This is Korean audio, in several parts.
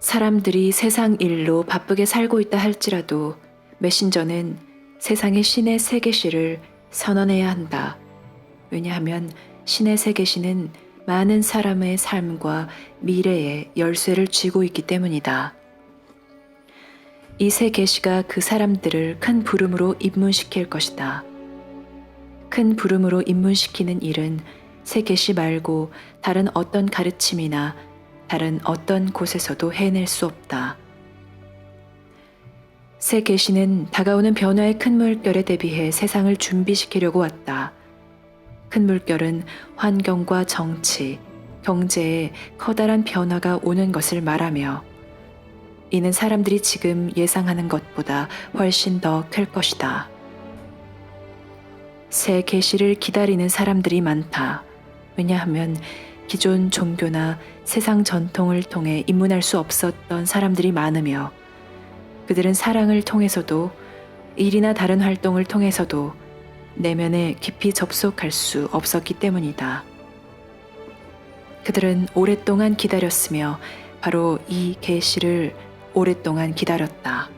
사람들이 세상 일로 바쁘게 살고 있다 할지라도 메신저는 세상의 신의 세 계시를 선언해야 한다. 왜냐하면 신의 세 계시는 많은 사람의 삶과 미래의 열쇠를 쥐고 있기 때문이다. 이 세 계시가 그 사람들을 큰 부름으로 입문시킬 것이다. 큰 부름으로 입문시키는 일은 세 계시 말고 다른 어떤 가르침이나 다른 어떤 곳에서도 해낼 수 없다. 새 계시는 다가오는 변화의 큰 물결에 대비해 세상을 준비시키려고 왔다. 큰 물결은 환경과 정치, 경제에 커다란 변화가 오는 것을 말하며 이는 사람들이 지금 예상하는 것보다 훨씬 더 클 것이다. 새 계시를 기다리는 사람들이 많다. 왜냐하면 기존 종교나 세상 전통을 통해 입문할 수 없었던 사람들이 많으며 그들은 사랑을 통해서도 일이나 다른 활동을 통해서도 내면에 깊이 접속할 수 없었기 때문이다. 그들은 오랫동안 기다렸으며 바로 이 계시를 오랫동안 기다렸다.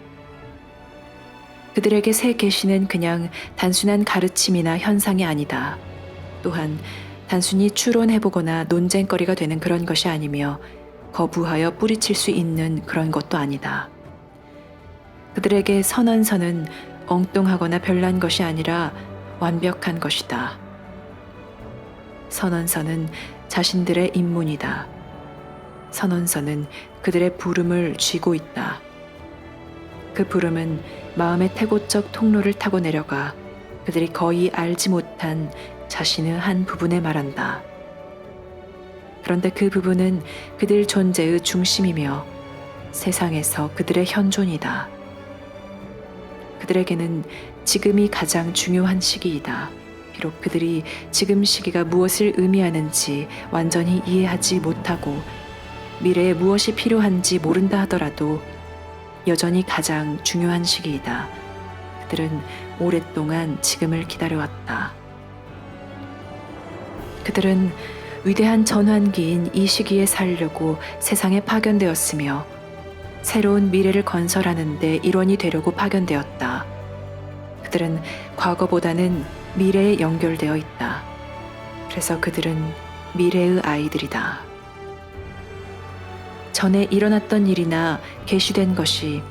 그들에게 새 계시는 그냥 단순한 가르침이나 현상이 아니다. 또한 단순히 추론해보거나 논쟁거리가 되는 그런 것이 아니며 거부하여 뿌리칠 수 있는 그런 것도 아니다. 그들에게 선언서는 엉뚱하거나 별난 것이 아니라 완벽한 것이다. 선언서는 자신들의 입문이다. 선언서는 그들의 부름을 쥐고 있다. 그 부름은 마음의 태고적 통로를 타고 내려가 그들이 거의 알지 못한 자신의 한 부분에 말한다. 그런데 그 부분은 그들 존재의 중심이며 세상에서 그들의 현존이다. 그들에게는 지금이 가장 중요한 시기이다. 비록 그들이 지금 시기가 무엇을 의미하는지 완전히 이해하지 못하고 미래에 무엇이 필요한지 모른다 하더라도 여전히 가장 중요한 시기이다. 그들은 오랫동안 지금을 기다려왔다. 그들은 위대한 전환기인 이 시기에 살려고 세상에 파견되었으며 새로운 미래를 건설하는 데 일원이 되려고 파견되었다. 그들은 과거보다는 미래에 연결되어 있다. 그래서 그들은 미래의 아이들이다. 전에 일어났던 일이나 계시된 것이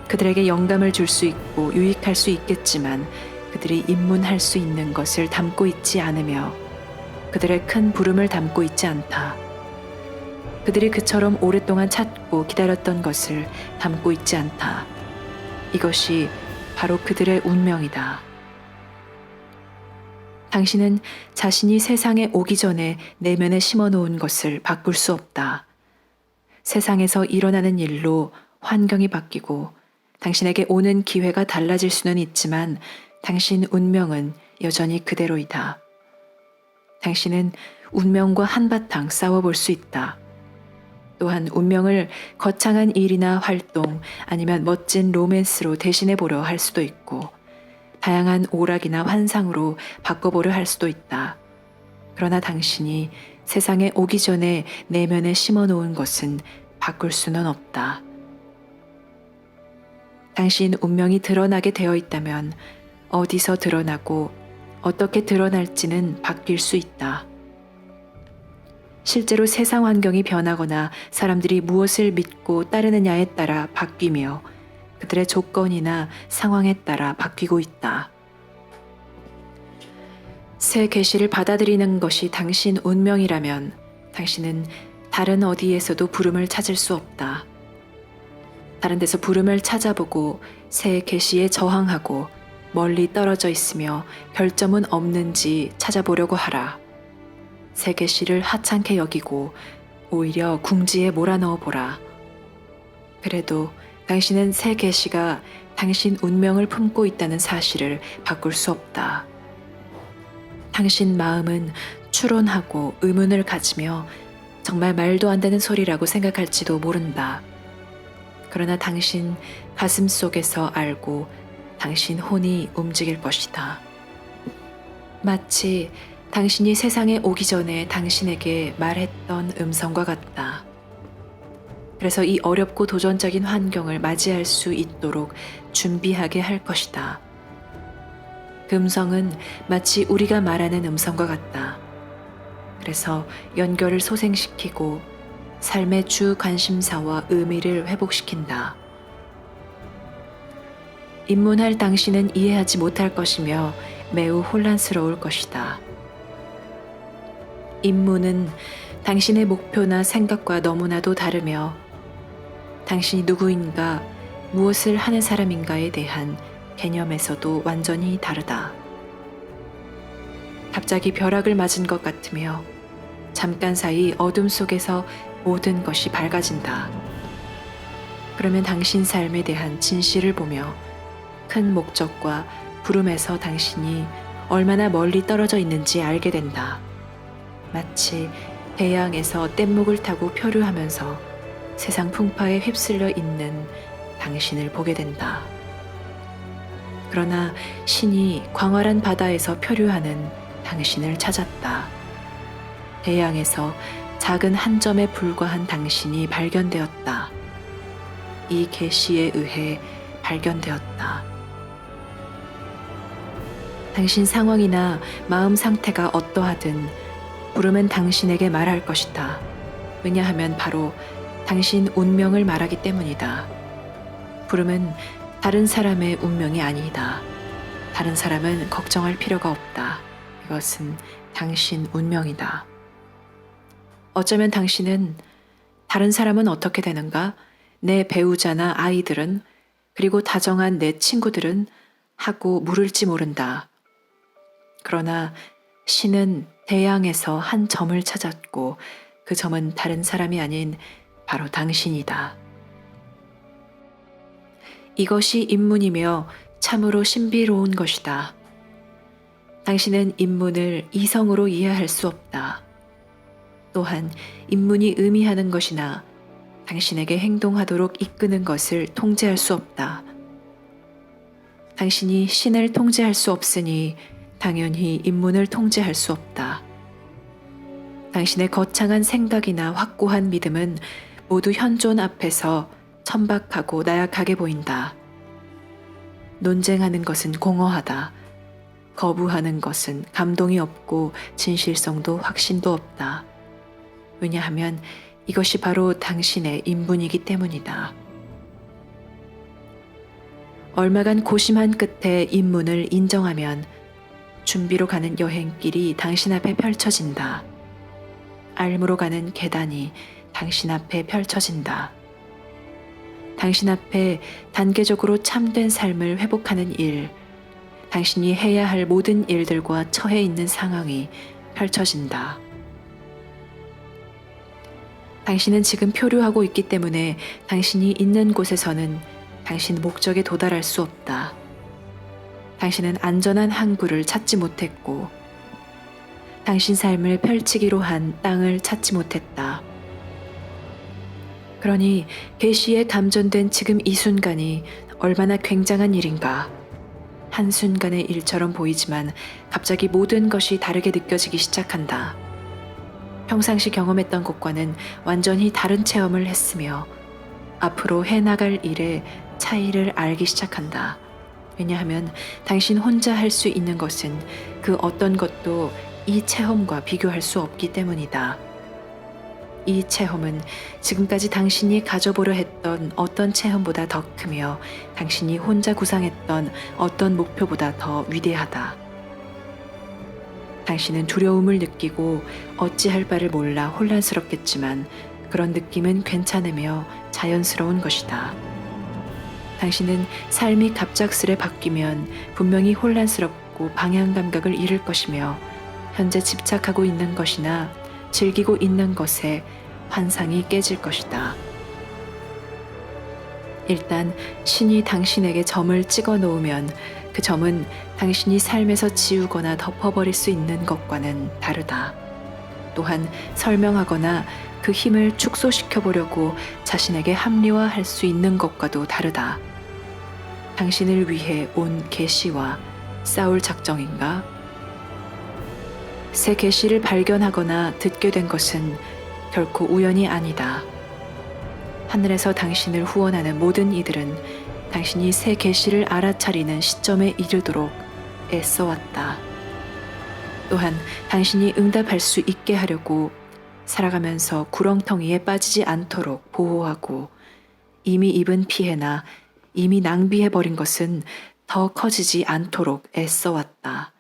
그들에게 영감을 줄 수 있고 유익할 수 있겠지만 그들이 입문할 수 있는 것을 담고 있지 않으며 그들의 큰 부름을 담고 있지 않다. 그들이 그처럼 오랫동안 찾고 기다렸던 것을 담고 있지 않다. 이것이 바로 그들의 운명이다. 당신은 자신이 세상에 오기 전에 내면에 심어놓은 것을 바꿀 수 없다. 세상에서 일어나는 일로 환경이 바뀌고 당신에게 오는 기회가 달라질 수는 있지만 당신 운명은 여전히 그대로이다. 당신은 운명과 한바탕 싸워볼 수 있다. 또한 운명을 거창한 일이나 활동 아니면 멋진 로맨스로 대신해보려 할 수도 있고 다양한 오락이나 환상으로 바꿔보려 할 수도 있다. 그러나 당신이 세상에 오기 전에 내면에 심어놓은 것은 바꿀 수는 없다. 당신 운명이 드러나게 되어 있다면 어디서 드러나고 어떻게 드러날지는 바뀔 수 있다. 실제로 세상 환경이 변하거나 사람들이 무엇을 믿고 따르느냐에 따라 바뀌며 그들의 조건이나 상황에 따라 바뀌고 있다. 새 계시를 받아들이는 것이 당신 운명이라면 당신은 다른 어디에서도 부름을 찾을 수 없다. 다른 데서 부름을 찾아보고 새 계시에 저항하고 멀리 떨어져 있으며 결점은 없는지 찾아보려고 하라. 새 계시를 하찮게 여기고 오히려 궁지에 몰아넣어 보라. 그래도 당신은 새 계시가 당신 운명을 품고 있다는 사실을 바꿀 수 없다. 당신 마음은 추론하고 의문을 가지며 정말 말도 안 되는 소리라고 생각할지도 모른다. 그러나 당신 가슴 속에서 알고 당신 혼이 움직일 것이다. 마치 당신이 세상에 오기 전에 당신에게 말했던 음성과 같다. 그래서 이 어렵고 도전적인 환경을 맞이할 수 있도록 준비하게 할 것이다. 음성은 마치 우리가 말하는 음성과 같다. 그래서 연결을 소생시키고 삶의 주 관심사와 의미를 회복시킨다. 입문할 당신은 이해하지 못할 것이며 매우 혼란스러울 것이다. 입문은 당신의 목표나 생각과 너무나도 다르며 당신이 누구인가, 무엇을 하는 사람인가에 대한 개념에서도 완전히 다르다. 갑자기 벼락을 맞은 것 같으며 잠깐 사이 어둠 속에서 모든 것이 밝아진다. 그러면 당신 삶에 대한 진실을 보며 큰 목적과 부름에서 당신이 얼마나 멀리 떨어져 있는지 알게 된다. 마치 대양에서 뗏목을 타고 표류하면서 세상 풍파에 휩쓸려 있는 당신을 보게 된다. 그러나 신이 광활한 바다에서 표류하는 당신을 찾았다. 대양에서 작은 한 점에 불과한 당신이 발견되었다. 이 계시에 의해 발견되었다. 당신 상황이나 마음 상태가 어떠하든 부름은 당신에게 말할 것이다. 왜냐하면 바로 당신 운명을 말하기 때문이다. 부름은 다른 사람의 운명이 아니다. 다른 사람은 걱정할 필요가 없다. 이것은 당신 운명이다. 어쩌면 당신은 다른 사람은 어떻게 되는가? 내 배우자나 아이들은, 그리고 다정한 내 친구들은 하고 물을지 모른다. 그러나 신은 대양에서 한 점을 찾았고 그 점은 다른 사람이 아닌 바로 당신이다. 이것이 입문이며 참으로 신비로운 것이다. 당신은 입문을 이성으로 이해할 수 없다. 또한 입문이 의미하는 것이나 당신에게 행동하도록 이끄는 것을 통제할 수 없다. 당신이 신을 통제할 수 없으니 당연히 입문을 통제할 수 없다. 당신의 거창한 생각이나 확고한 믿음은 모두 현존 앞에서 천박하고 나약하게 보인다. 논쟁하는 것은 공허하다. 거부하는 것은 감동이 없고 진실성도 확신도 없다. 왜냐하면 이것이 바로 당신의 인분이기 때문이다. 얼마간 고심한 끝에 입문을 인정하면 준비로 가는 여행길이 당신 앞에 펼쳐진다. 알무로 가는 계단이 당신 앞에 펼쳐진다. 당신 앞에 단계적으로 참된 삶을 회복하는 일, 당신이 해야 할 모든 일들과 처해 있는 상황이 펼쳐진다. 당신은 지금 표류하고 있기 때문에 당신이 있는 곳에서는 당신 목적에 도달할 수 없다. 당신은 안전한 항구를 찾지 못했고 당신 삶을 펼치기로 한 땅을 찾지 못했다. 그러니 계시에 감전된 지금 이 순간이 얼마나 굉장한 일인가. 한순간의 일처럼 보이지만 갑자기 모든 것이 다르게 느껴지기 시작한다. 평상시 경험했던 것과는 완전히 다른 체험을 했으며 앞으로 해나갈 일의 차이를 알기 시작한다. 왜냐하면 당신 혼자 할 수 있는 것은 그 어떤 것도 이 체험과 비교할 수 없기 때문이다. 이 체험은 지금까지 당신이 가져보려 했던 어떤 체험보다 더 크며 당신이 혼자 구상했던 어떤 목표보다 더 위대하다. 당신은 두려움을 느끼고 어찌할 바를 몰라 혼란스럽겠지만 그런 느낌은 괜찮으며 자연스러운 것이다. 당신은 삶이 갑작스레 바뀌면 분명히 혼란스럽고 방향 감각을 잃을 것이며 현재 집착하고 있는 것이나 즐기고 있는 것에 환상이 깨질 것이다. 일단 신이 당신에게 점을 찍어 놓으면 그 점은 당신이 삶에서 지우거나 덮어버릴 수 있는 것과는 다르다. 또한 설명하거나 그 힘을 축소시켜 보려고 자신에게 합리화할 수 있는 것과도 다르다. 당신을 위해 온 계시와 싸울 작정인가? 새 계시를 발견하거나 듣게 된 것은 결코 우연이 아니다. 하늘에서 당신을 후원하는 모든 이들은 당신이 새 계시를 알아차리는 시점에 이르도록 애써왔다. 또한 당신이 응답할 수 있게 하려고 살아가면서 구렁텅이에 빠지지 않도록 보호하고 이미 입은 피해나 이미 낭비해버린 것은 더 커지지 않도록 애써왔다.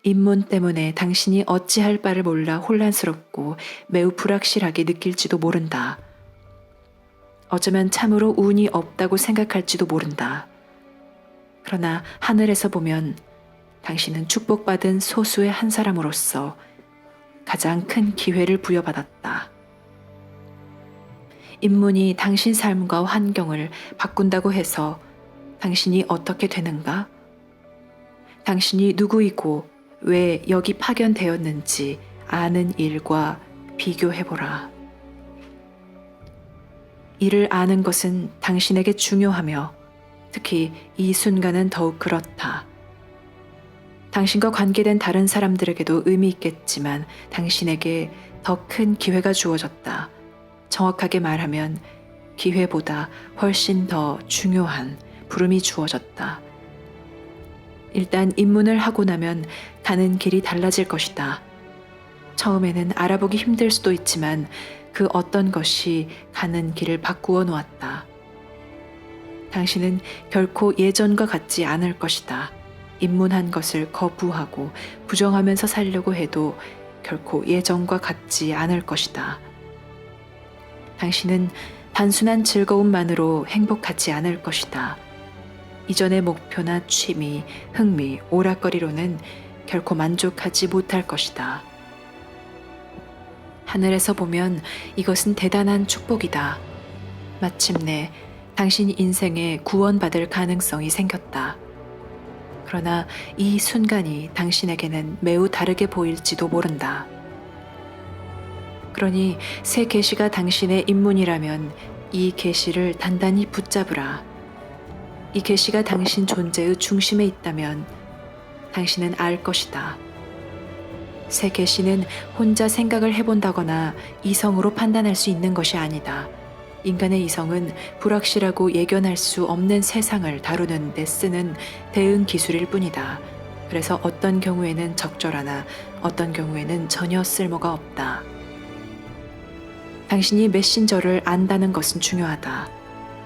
인문 때문에 당신이 어찌할 바를 몰라 혼란스럽고 매우 불확실하게 느낄지도 모른다. 어쩌면 참으로 운이 없다고 생각할지도 모른다. 그러나 하늘에서 보면 당신은 축복받은 소수의 한 사람으로서 가장 큰 기회를 부여받았다. 인문이 당신 삶과 환경을 바꾼다고 해서 당신이 어떻게 되는가? 당신이 누구이고 왜 여기 파견되었는지 아는 일과 비교해보라. 이를 아는 것은 당신에게 중요하며 특히 이 순간은 더욱 그렇다. 당신과 관계된 다른 사람들에게도 의미 있겠지만 당신에게 더 큰 기회가 주어졌다. 정확하게 말하면 기회보다 훨씬 더 중요한 부름이 주어졌다. 일단 입문을 하고 나면 가는 길이 달라질 것이다. 처음에는 알아보기 힘들 수도 있지만 그 어떤 것이 가는 길을 바꾸어 놓았다. 당신은 결코 예전과 같지 않을 것이다. 입문한 것을 거부하고 부정하면서 살려고 해도 결코 예전과 같지 않을 것이다. 당신은 단순한 즐거움만으로 행복하지 않을 것이다. 이전의 목표나 취미, 흥미, 오락거리로는 결코 만족하지 못할 것이다. 하늘에서 보면 이것은 대단한 축복이다. 마침내 당신 인생에 구원받을 가능성이 생겼다. 그러나 이 순간이 당신에게는 매우 다르게 보일지도 모른다. 그러니 새 계시가 당신의 입문이라면 이 계시를 단단히 붙잡으라. 이 계시가 당신 존재의 중심에 있다면 당신은 알 것이다. 새 계시는 혼자 생각을 해본다거나 이성으로 판단할 수 있는 것이 아니다. 인간의 이성은 불확실하고 예견할 수 없는 세상을 다루는 데 쓰는 대응 기술일 뿐이다. 그래서 어떤 경우에는 적절하나 어떤 경우에는 전혀 쓸모가 없다. 당신이 메신저를 안다는 것은 중요하다.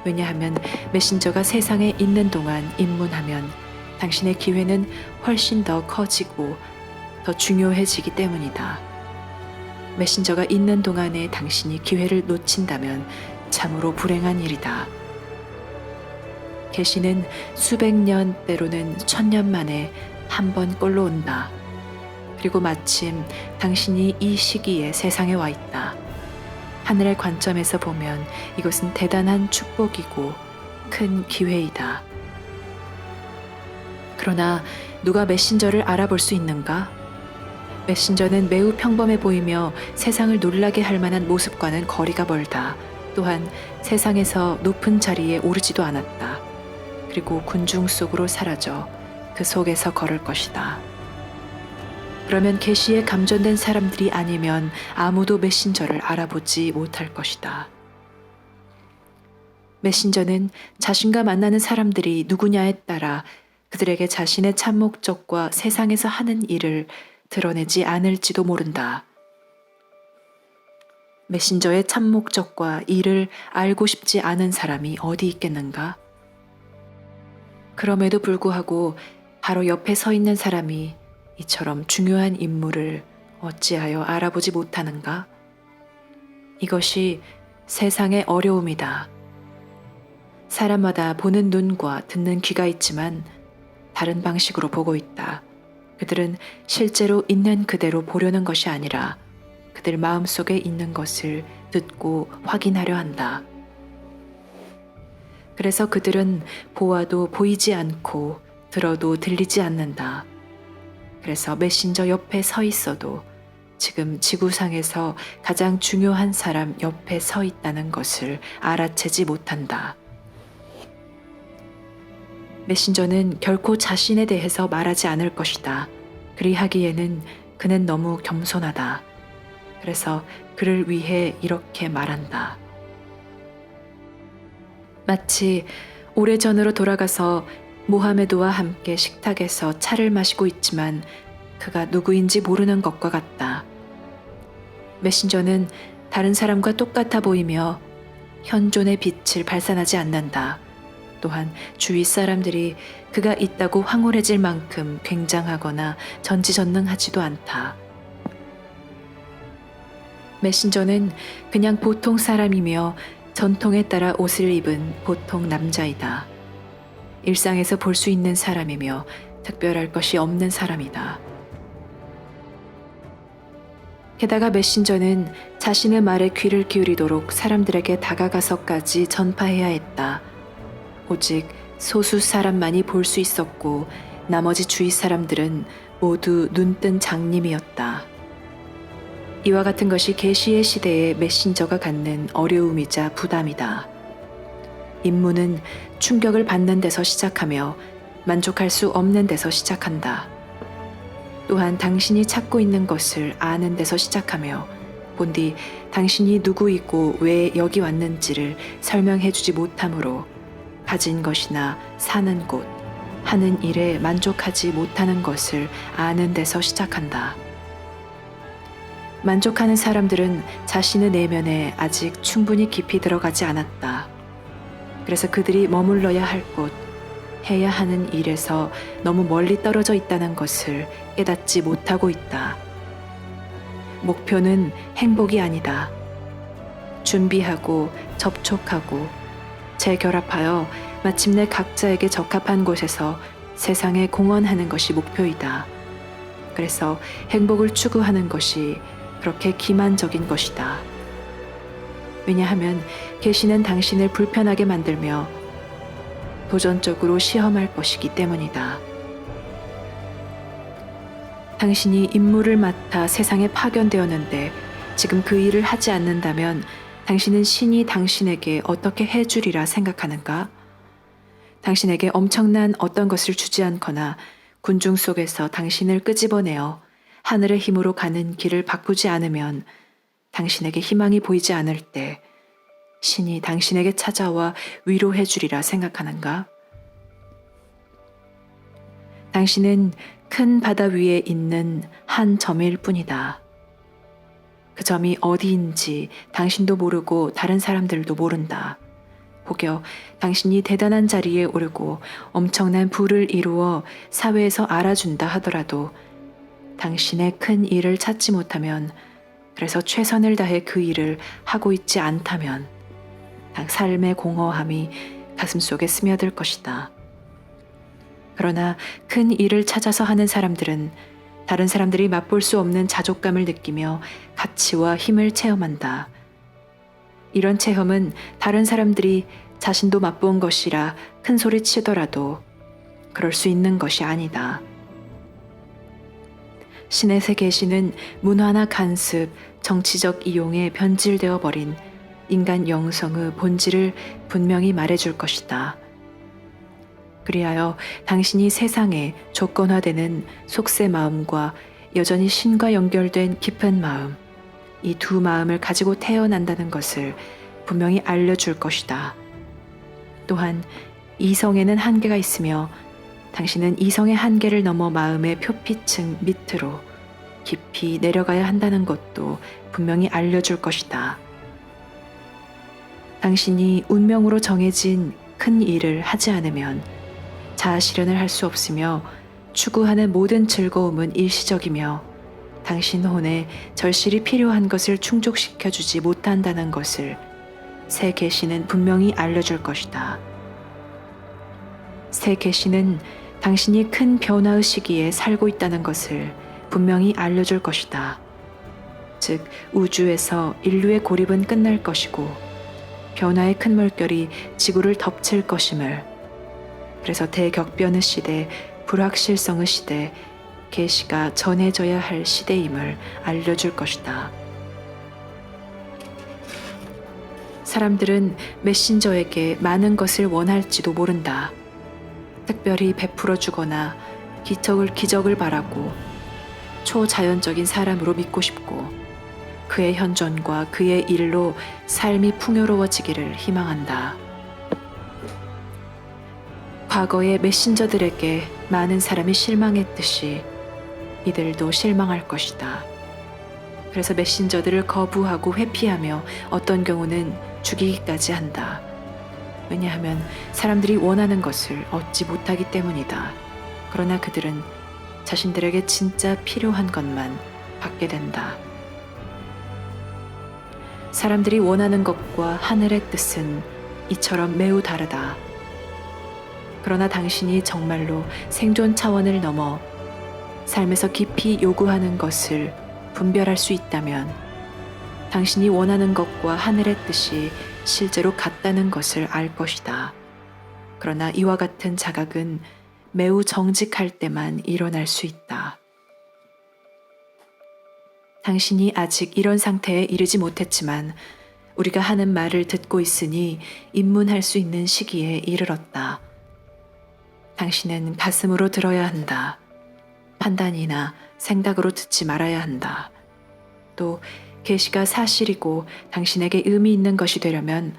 왜냐하면 메신저가 세상에 있는 동안 입문하면 당신의 기회는 훨씬 더 커지고 더 중요해지기 때문이다. 메신저가 있는 동안에 당신이 기회를 놓친다면 참으로 불행한 일이다. 계시는 수백 년 때로는 1000년 만에 한 번 꼴로 온다. 그리고 마침 당신이 이 시기에 세상에 와 있다. 하늘의 관점에서 보면 이것은 대단한 축복이고 큰 기회이다. 그러나 누가 메신저를 알아볼 수 있는가? 메신저는 매우 평범해 보이며 세상을 놀라게 할 만한 모습과는 거리가 멀다. 또한 세상에서 높은 자리에 오르지도 않았다. 그리고 군중 속으로 사라져 그 속에서 걸을 것이다. 그러면 계시에 감전된 사람들이 아니면 아무도 메신저를 알아보지 못할 것이다. 메신저는 자신과 만나는 사람들이 누구냐에 따라 그들에게 자신의 참 목적과 세상에서 하는 일을 드러내지 않을지도 모른다. 메신저의 참 목적과 일을 알고 싶지 않은 사람이 어디 있겠는가? 그럼에도 불구하고 바로 옆에 서 있는 사람이 이처럼 중요한 인물을 어찌하여 알아보지 못하는가? 이것이 세상의 어려움이다. 사람마다 보는 눈과 듣는 귀가 있지만 다른 방식으로 보고 있다. 그들은 실제로 있는 그대로 보려는 것이 아니라 그들 마음속에 있는 것을 듣고 확인하려 한다. 그래서 그들은 보아도 보이지 않고 들어도 들리지 않는다. 그래서 메신저 옆에 서 있어도 지금 지구상에서 가장 중요한 사람 옆에 서 있다는 것을 알아채지 못한다. 메신저는 결코 자신에 대해서 말하지 않을 것이다. 그리하기에는 그는 너무 겸손하다. 그래서 그를 위해 이렇게 말한다. 마치 오래전으로 돌아가서 모하메드와 함께 식탁에서 차를 마시고 있지만 그가 누구인지 모르는 것과 같다. 메신저는 다른 사람과 똑같아 보이며 현존의 빛을 발산하지 않는다. 또한 주위 사람들이 그가 있다고 황홀해질 만큼 굉장하거나 전지전능하지도 않다. 메신저는 그냥 보통 사람이며 전통에 따라 옷을 입은 보통 남자이다. 일상에서 볼 수 있는 사람이며 특별할 것이 없는 사람이다. 게다가 메신저는 자신의 말에 귀를 기울이도록 사람들에게 다가가서까지 전파해야 했다. 오직 소수 사람만이 볼 수 있었고 나머지 주위 사람들은 모두 눈뜬 장님이었다. 이와 같은 것이 계시의 시대에 메신저가 갖는 어려움이자 부담이다. 임무는 충격을 받는 데서 시작하며 만족할 수 없는 데서 시작한다. 또한 당신이 찾고 있는 것을 아는 데서 시작하며 본디 당신이 누구이고 왜 여기 왔는지를 설명해 주지 못하므로 가진 것이나 사는 곳, 하는 일에 만족하지 못하는 것을 아는 데서 시작한다. 만족하는 사람들은 자신의 내면에 아직 충분히 깊이 들어가지 않았다. 그래서 그들이 머물러야 할 곳, 해야 하는 일에서 너무 멀리 떨어져 있다는 것을 깨닫지 못하고 있다. 목표는 행복이 아니다. 준비하고 접촉하고 재결합하여 마침내 각자에게 적합한 곳에서 세상에 공헌하는 것이 목표이다. 그래서 행복을 추구하는 것이 그렇게 기만적인 것이다. 왜냐하면 계시는 당신을 불편하게 만들며 도전적으로 시험할 것이기 때문이다. 당신이 임무를 맡아 세상에 파견되었는데 지금 그 일을 하지 않는다면 당신은 신이 당신에게 어떻게 해주리라 생각하는가? 당신에게 엄청난 어떤 것을 주지 않거나 군중 속에서 당신을 끄집어내어 하늘의 힘으로 가는 길을 바꾸지 않으면 당신에게 희망이 보이지 않을 때 신이 당신에게 찾아와 위로해 주리라 생각하는가? 당신은 큰 바다 위에 있는 한 점일 뿐이다. 그 점이 어디인지 당신도 모르고 다른 사람들도 모른다. 혹여 당신이 대단한 자리에 오르고 엄청난 부를 이루어 사회에서 알아준다 하더라도 당신의 큰 일을 찾지 못하면, 그래서 최선을 다해 그 일을 하고 있지 않다면 삶의 공허함이 가슴속에 스며들 것이다. 그러나 큰 일을 찾아서 하는 사람들은 다른 사람들이 맛볼 수 없는 자족감을 느끼며 가치와 힘을 체험한다. 이런 체험은 다른 사람들이 자신도 맛본 것이라 큰 소리 치더라도 그럴 수 있는 것이 아니다. 신의 새 계시는 문화나 간습, 정치적 이용에 변질되어 버린 인간 영성의 본질을 분명히 말해줄 것이다. 그리하여 당신이 세상에 조건화되는 속세 마음과 여전히 신과 연결된 깊은 마음, 이 두 마음을 가지고 태어난다는 것을 분명히 알려줄 것이다. 또한 이성에는 한계가 있으며 당신은 이성의 한계를 넘어 마음의 표피층 밑으로 깊이 내려가야 한다는 것도 분명히 알려줄 것이다. 당신이 운명으로 정해진 큰 일을 하지 않으면 자아 실현을 할 수 없으며 추구하는 모든 즐거움은 일시적이며 당신 혼에 절실히 필요한 것을 충족시켜주지 못한다는 것을 새 계시는 분명히 알려줄 것이다. 새 계시는 당신이 큰 변화의 시기에 살고 있다는 것을 분명히 알려줄 것이다. 즉 우주에서 인류의 고립은 끝날 것이고 변화의 큰 물결이 지구를 덮칠 것임을, 그래서 대격변의 시대, 불확실성의 시대, 계시가 전해져야 할 시대임을 알려줄 것이다. 사람들은 메신저에게 많은 것을 원할지도 모른다. 특별히 베풀어 주거나 기적을 바라고 초자연적인 사람으로 믿고 싶고 그의 현존과 그의 일로 삶이 풍요로워지기를 희망한다. 과거의 메신저들에게 많은 사람이 실망했듯이 이들도 실망할 것이다. 그래서 메신저들을 거부하고 회피하며 어떤 경우는 죽이기까지 한다. 왜냐하면 사람들이 원하는 것을 얻지 못하기 때문이다. 그러나 그들은 자신들에게 진짜 필요한 것만 받게 된다. 사람들이 원하는 것과 하늘의 뜻은 이처럼 매우 다르다. 그러나 당신이 정말로 생존 차원을 넘어 삶에서 깊이 요구하는 것을 분별할 수 있다면 당신이 원하는 것과 하늘의 뜻이 실제로 같다는 것을 알 것이다. 그러나 이와 같은 자각은 매우 정직할 때만 일어날 수 있다. 당신이 아직 이런 상태에 이르지 못했지만 우리가 하는 말을 듣고 있으니 입문할 수 있는 시기에 이르렀다. 당신은 가슴으로 들어야 한다. 판단이나 생각으로 듣지 말아야 한다. 또 계시가 사실이고 당신에게 의미 있는 것이 되려면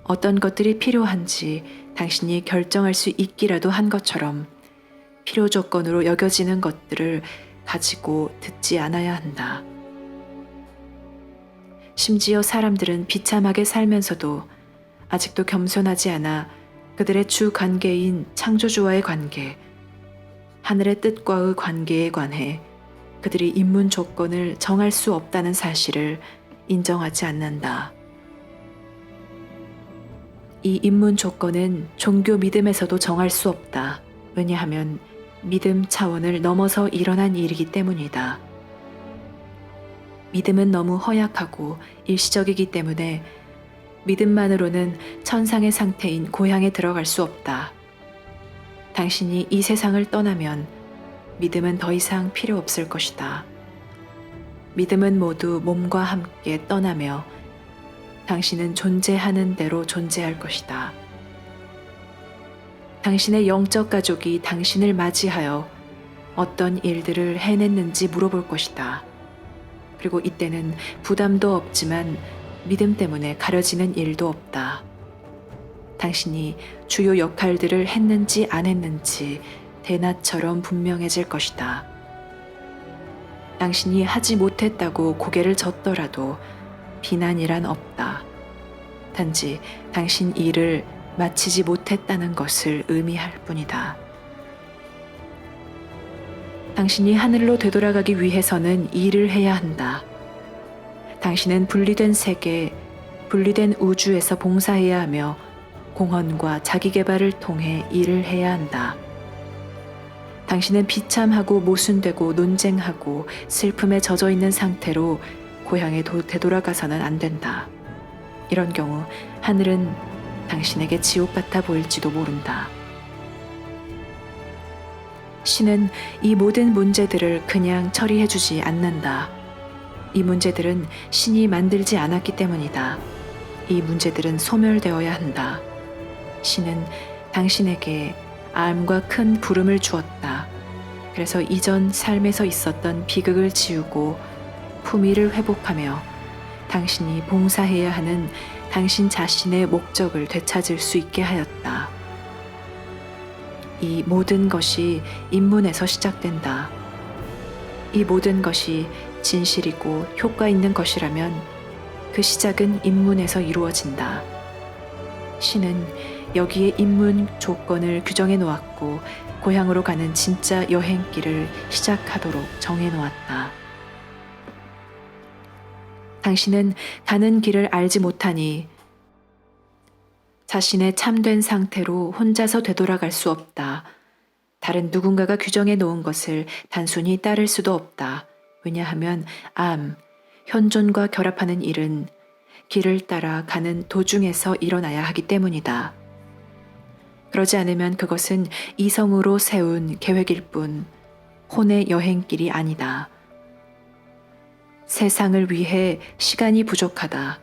어떤 것들이 필요한지 당신이 결정할 수 있기라도 한 것처럼 필요 조건으로 여겨지는 것들을 가지고 듣지 않아야 한다. 심지어 사람들은 비참하게 살면서도 아직도 겸손하지 않아 그들의 주 관계인 창조주와의 관계, 하늘의 뜻과의 관계에 관해 그들이 입문 조건을 정할 수 없다는 사실을 인정하지 않는다. 이 입문 조건은 종교 믿음에서도 정할 수 없다. 왜냐하면 믿음 차원을 넘어서 일어난 일이기 때문이다. 믿음은 너무 허약하고 일시적이기 때문에 믿음만으로는 천상의 상태인 고향에 들어갈 수 없다. 당신이 이 세상을 떠나면 믿음은 더 이상 필요 없을 것이다. 믿음은 모두 몸과 함께 떠나며 당신은 존재하는 대로 존재할 것이다. 당신의 영적 가족이 당신을 맞이하여 어떤 일들을 해냈는지 물어볼 것이다. 그리고 이때는 부담도 없지만 믿음 때문에 가려지는 일도 없다. 당신이 주요 역할들을 했는지 안 했는지 대낮처럼 분명해질 것이다. 당신이 하지 못했다고 고개를 젓더라도 비난이란 없다. 단지 당신 일을 마치지 못했다는 것을 의미할 뿐이다. 당신이 하늘로 되돌아가기 위해서는 일을 해야 한다. 당신은 분리된 세계, 분리된 우주에서 봉사해야 하며 공헌과 자기개발을 통해 일을 해야 한다. 당신은 비참하고 모순되고 논쟁하고 슬픔에 젖어 있는 상태로 고향에 되돌아가서는 안 된다. 이런 경우 하늘은 당신에게 지옥 같아 보일지도 모른다. 신은 이 모든 문제들을 그냥 처리해주지 않는다. 이 문제들은 신이 만들지 않았기 때문이다. 이 문제들은 소멸되어야 한다. 신은 당신에게 암과 큰 부름을 주었다. 그래서 이전 삶에서 있었던 비극을 지우고 품위를 회복하며 당신이 봉사해야 하는 당신 자신의 목적을 되찾을 수 있게 하였다. 이 모든 것이 입문에서 시작된다. 이 모든 것이 진실이고 효과 있는 것이라면 그 시작은 입문에서 이루어진다. 신은 여기에 입문 조건을 규정해 놓았고 고향으로 가는 진짜 여행길을 시작하도록 정해 놓았다. 당신은 가는 길을 알지 못하니 자신의 참된 상태로 혼자서 되돌아갈 수 없다. 다른 누군가가 규정해 놓은 것을 단순히 따를 수도 없다. 왜냐하면 현존과 결합하는 일은 길을 따라 가는 도중에서 일어나야 하기 때문이다. 그러지 않으면 그것은 이성으로 세운 계획일 뿐 혼의 여행길이 아니다. 세상을 위해 시간이 부족하다.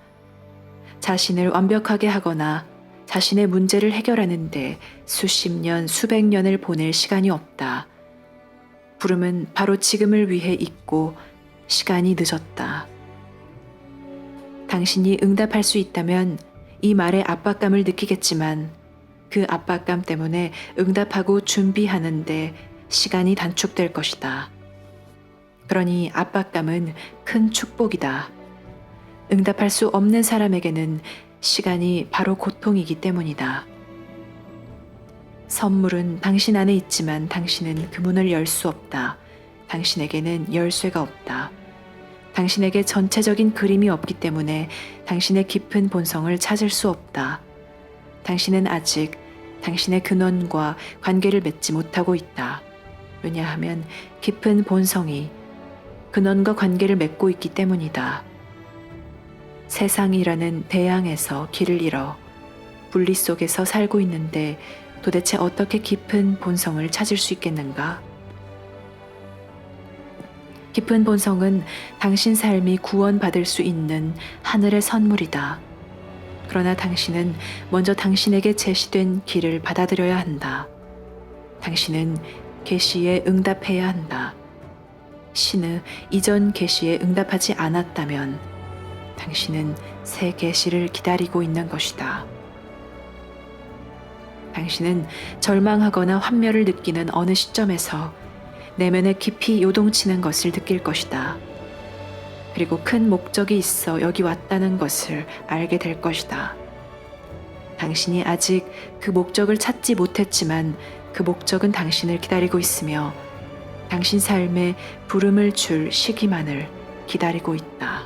자신을 완벽하게 하거나 자신의 문제를 해결하는데 수십 년, 수백 년을 보낼 시간이 없다. 부름은 바로 지금을 위해 있고 시간이 늦었다. 당신이 응답할 수 있다면 이 말에 압박감을 느끼겠지만 그 압박감 때문에 응답하고 준비하는데 시간이 단축될 것이다. 그러니 압박감은 큰 축복이다. 응답할 수 없는 사람에게는 시간이 바로 고통이기 때문이다. 선물은 당신 안에 있지만 당신은 그 문을 열 수 없다. 당신에게는 열쇠가 없다. 당신에게 전체적인 그림이 없기 때문에 당신의 깊은 본성을 찾을 수 없다. 당신은 아직 당신의 근원과 관계를 맺지 못하고 있다. 왜냐하면 깊은 본성이 근원과 관계를 맺고 있기 때문이다. 세상이라는 대양에서 길을 잃어 분리 속에서 살고 있는데 도대체 어떻게 깊은 본성을 찾을 수 있겠는가? 깊은 본성은 당신 삶이 구원받을 수 있는 하늘의 선물이다. 그러나 당신은 먼저 당신에게 제시된 길을 받아들여야 한다. 당신은 계시에 응답해야 한다. 신의 이전 계시에 응답하지 않았다면 당신은 새 계시를 기다리고 있는 것이다. 당신은 절망하거나 환멸을 느끼는 어느 시점에서 내면에 깊이 요동치는 것을 느낄 것이다. 그리고 큰 목적이 있어 여기 왔다는 것을 알게 될 것이다. 당신이 아직 그 목적을 찾지 못했지만 그 목적은 당신을 기다리고 있으며 당신 삶에 부름을 줄 시기만을 기다리고 있다.